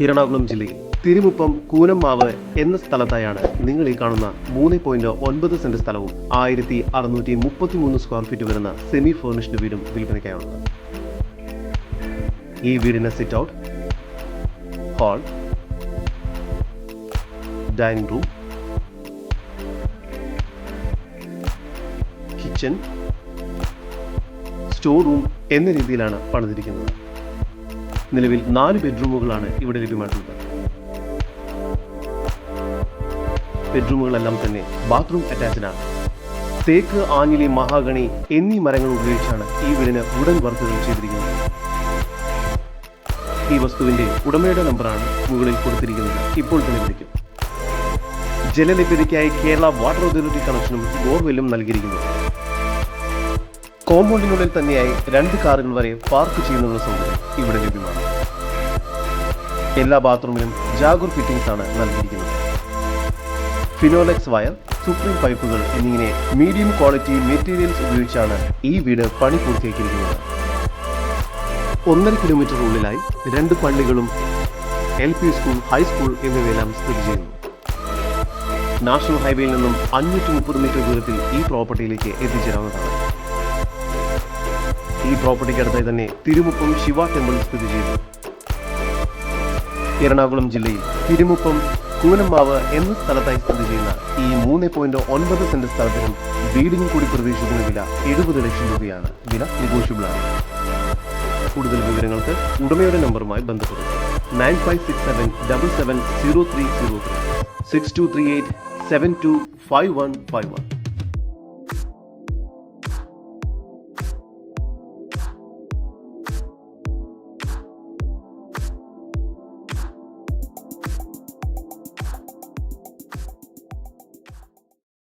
എറണാകുളം ജില്ലയിൽ തിരുമുപ്പം കൂനമ്മാവ് എന്ന സ്ഥലത്തായാണ് നിങ്ങൾ ഈ കാണുന്ന 3.9 സെന്റ് സ്ഥലവും 1633 സ്ക്വയർ ഫീറ്റ് വരുന്ന സെമി ഫർണിഷ്ഡ് വീടും വിൽപ്പനയ്ക്കായുള്ളത്. ഈ വീടിന് sit out, hall, dining room, kitchen, store room എന്ന രീതിയിലാണ് പണിതിരിക്കുന്നത്. നിലവിൽ 4 ബെഡ്റൂമുകളാണ് ഇവിടെ ലഭ്യമായിട്ടുള്ളത്. ബെഡ്റൂമുകളെല്ലാം തന്നെ ബാത്റൂം അറ്റാച്ച്ഡ് ആണ്. തേക്ക്, ആഞ്ഞിലി, മഹാഗണി എന്നീ മരങ്ങൾ ഉപയോഗിച്ചാണ് ഈ വീടിന് വുഡൻ വർക്കുകൾ ചെയ്തിരിക്കുന്നത്. ഈ വസ്തുവിന്റെ ഉടമയുടെ നമ്പറാണ് മുകളിൽ കൊടുത്തിരിക്കുന്നത്. ഇപ്പോൾ തന്നെ വിളിക്കും. ജലലഭ്യതയ്ക്കായി കേരള വാട്ടർ അതോറിറ്റി കണക്ഷനും ബോർവെല്ലും നൽകിയിരിക്കുന്നു. കോമ്പൗണ്ടിനുള്ളിൽ തന്നെയായി 2 കാറുകൾ വരെ പാർക്ക് ചെയ്യുന്നതിനുള്ള സൗകര്യം ഇവിടെ ലഭ്യമാണ്. എല്ലാ ബാത്റൂമിലും ജാഗുർ ഫിറ്റിംഗ്സ് ആണ് നൽകിയിരിക്കുന്നത്. ഫിനോലെക്സ് വയർ, സുപ്രീം പൈപ്പുകൾ എന്നിങ്ങനെ മീഡിയം ക്വാളിറ്റി മെറ്റീരിയൽസ് ഉപയോഗിച്ചാണ് ഈ വീട് പണി പൂർത്തിയാക്കിയിരിക്കുന്നത്. 1.5 കിലോമീറ്റർ ഉള്ളിലായി 2 പള്ളികളും LP സ്കൂൾ, ഹൈസ്കൂൾ എന്നിവയെല്ലാം സ്ഥിതി ചെയ്യുന്നു. നാഷണൽ ഹൈവേയിൽ നിന്നും 530 മീറ്റർ ദൂരത്തിൽ ഈ പ്രോപ്പർട്ടിയിലേക്ക് എത്തിച്ചേരാവുന്നതാണ്. ഈ പ്രോപ്പർട്ടിക്ക് അടുത്തായി തന്നെ തിരുമുപ്പം ശിവ ടെമ്പിൾ സ്ഥിതി ചെയ്യുന്നു. എറണാകുളം ജില്ലയിൽ തിരുമുപ്പം കൂനമ്മാവ് എന്ന സ്ഥലത്തായി സ്ഥിതി ചെയ്യുന്ന ഈ 3.9 സെന്റ് സ്ഥലത്തിനും വീടിനും കൂടി പ്രതീക്ഷിക്കുന്ന വില 70 ലക്ഷം രൂപയാണ്. വില നെഗോഷ്യബിൾ ആണ്. കൂടുതൽ വിവരങ്ങൾക്ക് ഉടമയുടെ നമ്പറുമായി ബന്ധപ്പെടുക. 9567770303 6238 725151.